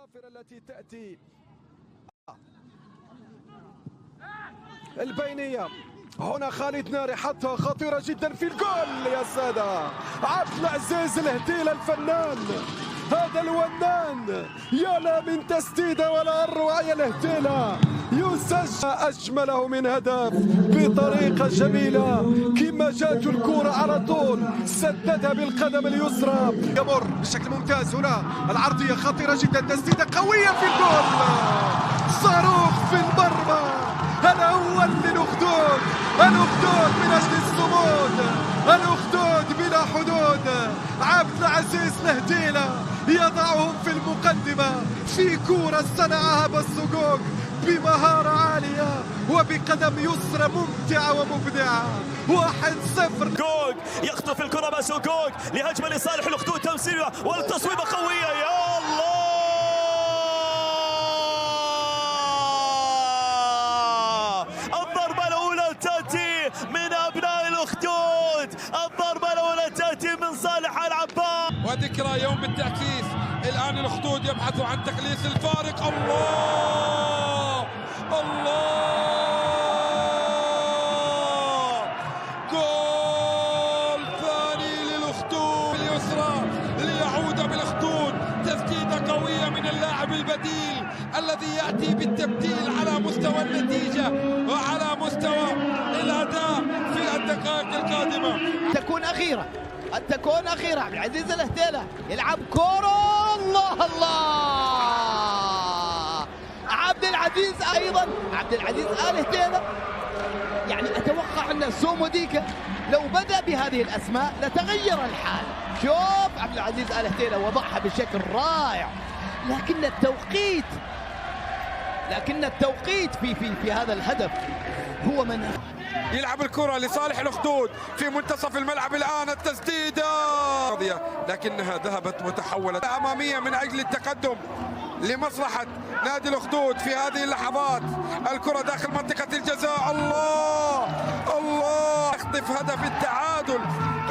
الضافرة التي تأتي البينية. هنا خالد ناري حطها خطيرة جدا في الجول يا سادة. عبد العزيز الهديل الفنان، هذا الونان، يا لا من تسديدة ولا أروع يا الهديلة، يسجل أجمله من هدف بطريقة جميلة كما جات الكرة على طول سددها بالقدم اليسرى. يمر بشكل ممتاز. هنا العرضية خطيرة جدا، تسديدة قوية في الجول، صاروخ في المرمى. هذا هو الأخدود، الأخدود من أجل الصمود، الأخدود بلا حدود. عبد العزيز الهديلة يضعهم في المقدمة في كرة صنعها بسوغوك بمهارة عالية وبقدم يسرى ممتعة ومبدعة. 1-0. جوج يخطف الكرة بسوغوك لهجمة لصالح الأخدود، تمثيلها والتصويبة قوية. يا الله، الضربة الأولى تأتي من أبناء الأخدود، الضربة الأولى تأتي من صالح العباس. وذكرى يوم التأسيس، الآن الأخدود يبحث عن تقليص الفارق. الله الله، جول ثاني للأخدود اليسرى ليعود بالأخدود. تسديدة قوية من اللاعب البديل الذي يأتي بالتبديل على مستوى النتيجة وعلى مستوى الأداء في الدقائق القادمة. تكون أخيرة، أن تكون أخيرة. عبد العزيز الهديلة يلعب كورة، الله الله. عبد العزيز أيضا، عبد العزيز الهديلة. يعني أتوقع أن سومو ديكا لو بدأ بهذه الأسماء لتغير الحال. شوف عبد العزيز الهديلة وضعها بشكل رائع، لكن التوقيت في هذا الهدف هو من يلعب الكرة لصالح الأخدود في منتصف الملعب. الآن التسديدة لكنها ذهبت وتحولت أمامية من أجل التقدم لمصلحة نادي الأخدود في هذه اللحظات. الكرة داخل منطقة الجزاء، الله الله، يخطف هدف التعادل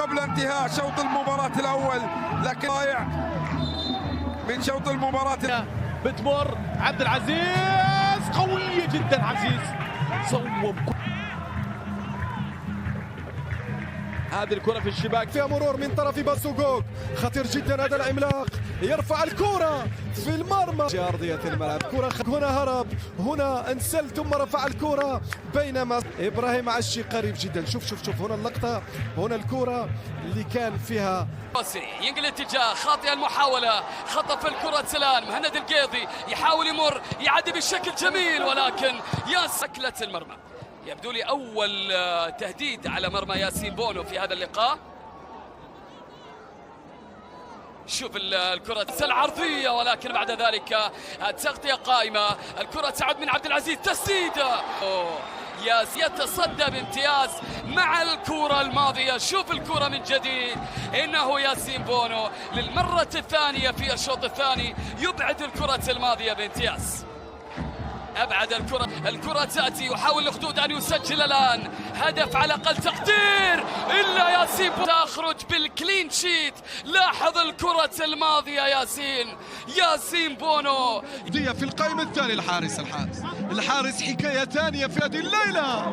قبل انتهاء شوط المباراة الأول، لكن ضايع من شوط المباراة. بتمر عبد العزيز، قوية جدا. عزيز صوب هذه الكرة في الشباك، فيها مرور من طرف باسوغوك، خطير جدا هذا العملاق، يرفع الكرة في المرمى في أرضية الملعب. كرة هنا هرب، هنا انسل ثم رفع الكرة، بينما إبراهيم عشي قريب جدا. شوف هنا اللقطة، هنا الكرة اللي كان فيها ينقل اتجاه خاطئ المحاولة، خطف الكرة سلان. مهند القيضي يحاول يمر، يعدي بشكل جميل، ولكن سكلة المرمى. يبدو لي أول تهديد على مرمى ياسين بونو في هذا اللقاء. شوف الكرة العرضية، ولكن بعد ذلك التغطية قائمة. الكرة تعود من عبد العزيز، تسديدة. يتصدى بامتياز مع الكرة الماضية. شوف الكرة من جديد، إنه ياسين بونو للمرة الثانية في الشوط الثاني يبعد الكرة الماضية بامتياز. أبعد الكرة تأتي، يحاول الأخدود أن يسجل الآن هدف على أقل تقدير، إلا ياسين تخرج بالكلين شيت. لاحظ الكرة الماضية ياسين بونو في القائمة الثانية. الحارس حكاية ثانية في هذه الليلة.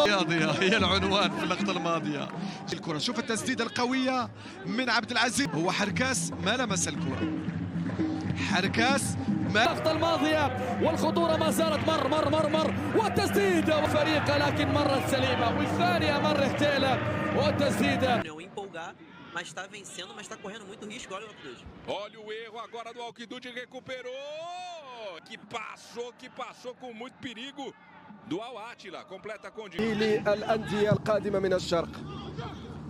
رياضية هي العنوان في اللقطة الماضية. الكرة شوف التسديدة القوية من عبد العزيز. هو حركاس ما لمس الكرة، حركاس اللقطة الماضية والخطورة ما زالت. مر والتسديدة وفريقه، لكن مرت سليمة، والثانية مر احتيلة والتسديدة. Mas está vencendo, mas está correndo muito risco. Olha o Alquidud. Olha o erro agora do Alquidud, recuperou. Que passou com muito perigo do Al Attila. Completa com للأندية القادمة من الشرق.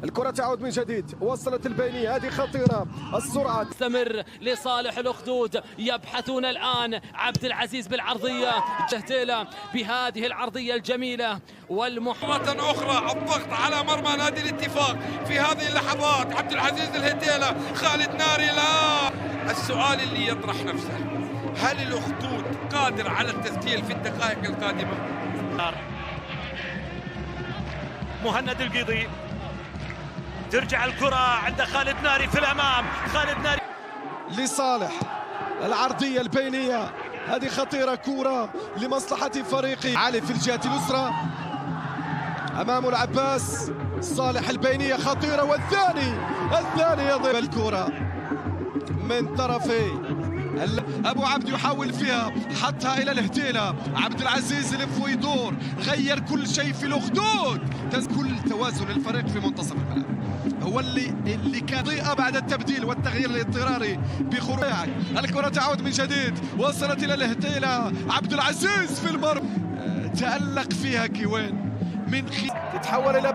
الكرة تعود من جديد، وصلت البينية، هذه خطيرة، السرعة تستمر لصالح الأخدود. يبحثون الآن عبد العزيز بالعرضية، جهتيلة بهذه العرضية الجميلة مرة أخرى الضغط على مرمى نادي الاتفاق في هذه اللحظات. عبد العزيز الهديلة، خالد ناري. لا، السؤال اللي يطرح نفسه، هل الأخدود قادر على التسجيل في الدقائق القادمة؟ مهند القيضي، ترجع الكرة عند خالد ناري في الأمام. خالد ناري لصالح العرضية البينية هذه خطيرة، كرة لمصلحة فريقي. علي في الجهة اليسرى أمامه العباس صالح، البينية خطيرة، والثاني يضرب الكرة من طرفي أبو عبد، يحاول فيها، حطها إلى الهتيلة، عبد العزيز يلف ويدور، غير كل شيء في الأخدود، كل توازن الفريق في منتصف الملعب هو اللي كان ضيئة بعد التبديل والتغيير الاضطراري بخروج. الكرة تعود من جديد، وصلت إلى الهتيلة، عبد العزيز في المرمى تألق فيها كيوان من تتحول إلى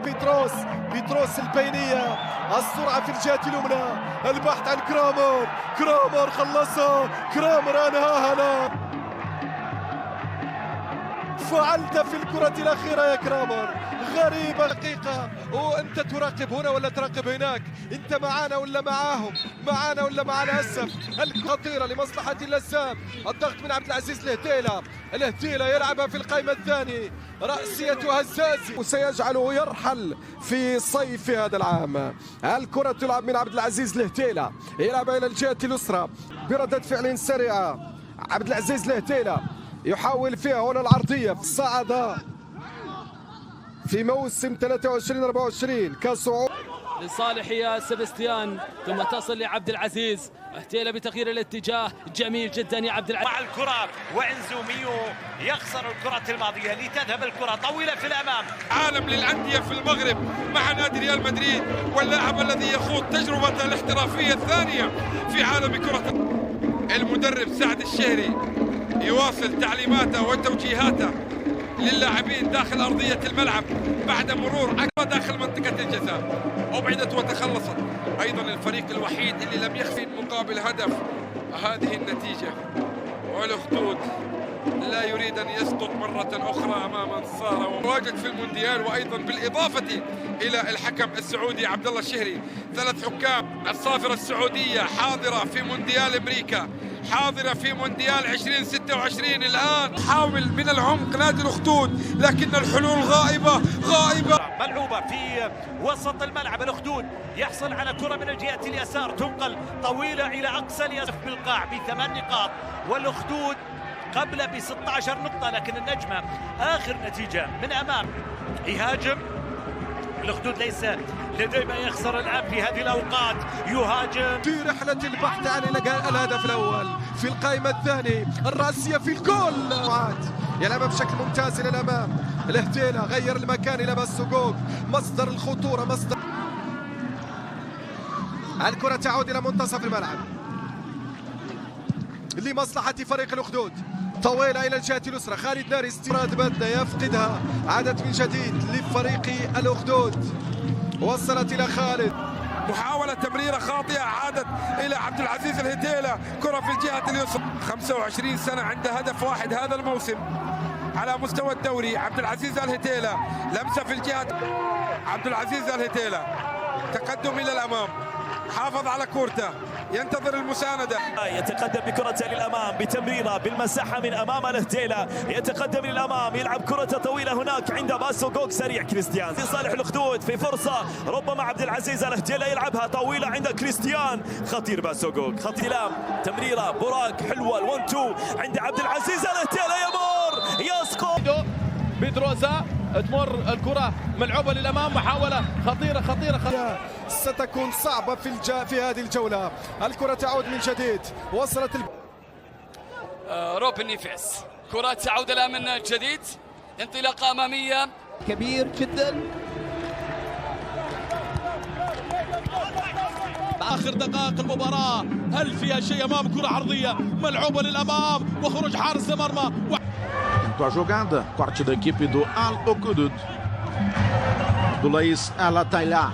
بيتروس البينية، السرعة في الجهة اليمنى، البحث عن كرامر خلصها، كرامر أنهاها. فعلت في الكرة الأخيرة يا كرامر، غريبة دقيقة، وأنت تراقب هنا ولا تراقب هناك، أنت معانا ولا معاهم، معانا ولا مع الأسف. الخطيرة لمصلحة اللسام، الضغط من عبد العزيز الهتيلة يلعبها في القائمة الثانية، رأسية هزازي وسيجعله يرحل في صيف هذا العام. الكرة تلعب من عبد العزيز الهتيلة، يلعبها إلى الجهة اليسرى بردة فعل سريعة. عبد العزيز الهتيلة يحاول فيها هنا العرضية، صعد في موسم 23-24 كاس لصالح يا سبستيان، ثم تصل لعبد العزيز، اهتيل بتغيير الاتجاه، جميل جدا يا عبد العزيز مع الكرة، وإنزو ميو يخسر الكرة الماضية لتذهب الكرة طويلة في الأمام. عالم للأندية في المغرب مع نادي ريال مدريد، واللاعب الذي يخوض تجربة الاحترافية الثانية في عالم كرة. المدرب سعد الشهري يواصل تعليماته وتوجيهاته للاعبين داخل أرضية الملعب بعد مرور أكبر داخل منطقة الجزاء، أبعدت وتخلصت. أيضا الفريق الوحيد اللي لم يخفي مقابل هدف هذه النتيجة، والأخدود لا يريد أن يسقط مرة أخرى أمام انصاره وواجد في المونديال. وأيضا بالإضافة إلى الحكم السعودي عبد الله الشهري، 3 حكام، الصافرة السعودية حاضرة في مونديال أمريكا، حاضرة في مونديال 2026. الآن حاول من العمق نادي الأخدود، لكن الحلول غائبة. ملعوبة في وسط الملعب، الأخدود يحصل على كرة من الجهة اليسار، تنقل طويلة إلى أقصى اليسار بالقاع ب8 نقاط، والأخدود قبل ب16 نقطة، لكن النجمة آخر نتيجة من أمام يهاجم. الأخدود ليس لديه ما يخسر الآن في هذه الأوقات، يهاجم في رحلة البحث عن الهدف الأول في القائمة الثانية، الرأسية في الجول، يلعبها بشكل ممتاز إلى الأمام. الهتيلة غير المكان إلى باسوغوغ، مصدر الخطورة، الكرة تعود إلى منتصف الملعب لمصلحة فريق الأخدود، طويلة إلى الجهة اليسرى، خالد ناري استيراد بدنا يفقدها، عادت من جديد لفريق الأخدود، وصلت إلى خالد، محاولة تمريرة خاطئة عادت إلى عبد العزيز الهتيلة، كرة في الجهة اليسرى. 25 سنة عنده هدف واحد هذا الموسم على مستوى الدوري. عبد العزيز الهتيلة لمسة في الجهة، عبد العزيز الهتيلة تقدم إلى الأمام، حافظ على كورته، ينتظر المساندة، يتقدم بكرة للأمام بتمريرة بالمساحة من أمام الهتيلة، يتقدم للأمام، يلعب كرة طويلة هناك عند باسوغوغ، سريع كريستيان في صالح الأخدود، في فرصة ربما عبد العزيز الهتيلة يلعبها طويلة عند كريستيان، خطير باسوغوغ، خطير تمريرة براك حلوة، ال1-2 عند عبد العزيز الهتيلة، يمر يسقط بيدروزا، تمر الكرة ملعوبة للأمام، محاولة خطيرة ستكون صعبة في هذه الجولة. الكرة تعود من جديد، وصلت روبن نيفيس، كرة تعود الآن من جديد، انطلاقة أمامية كبير جدا. آخر دقائق المباراة، هل فيها شيء أمام كرة عرضية ملعوبة للأمام وخروج حارس المرمى. A jogada, corte da equipe do Al-Okhudud, do Laís Al-Attailah.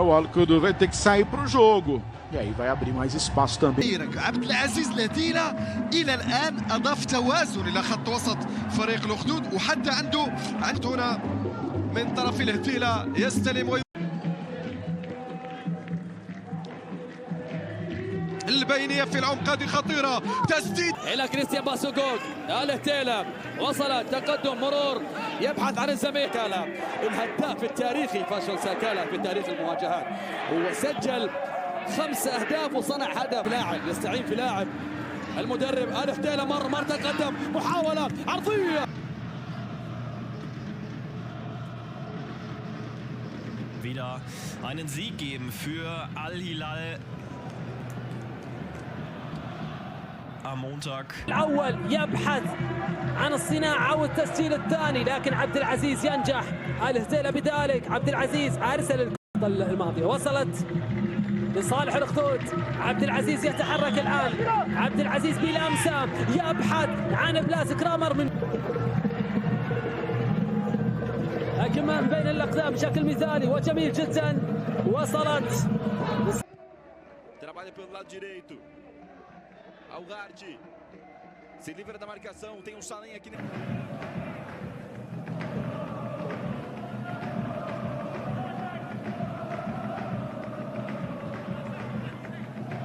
O Al-Okhudud vai ter que sair para o jogo. E aí vai abrir mais espaço também. عبد العزيز الهتيلة إلى الآن أضاف توازن إلى خط وسط فريق الأخدود، وحتى عنده هنا من طرف الهتيلة يستلم البينية في العمق، هذه خطيرة، تسديد إلى كريستيان باسوغوغ، الهتيلة وصل، تقدم، مرور، يبحث عن الزميل. الهداف التاريخي فاشل ساكالا في تاريخ المواجهات، وسجل 5 أهداف وصنع هدف. لاعب يستعين في لاعب. المدرب آل حتيلة مر تقدم، محاولة عرضية. Wieder einen Sieg geben für Al-Hilal am Montag. الأول يبحث عن الصناعة والتسجيل الثاني، لكن عبد العزيز ينجح. آل حتيلة بذلك. عبد العزيز أرسل الكرة الماضية، وصلت لصالح الأخدود. عبد العزيز يتحرك الآن. عبد العزيز بلمسة يبحث عن بلاس كرامر من كمان بين الأقدام بشكل مثالي وجميل جدا. وصلت. Trabalha pelo lado direito. Algardi se livra da marcação. Tem um Salem aqui.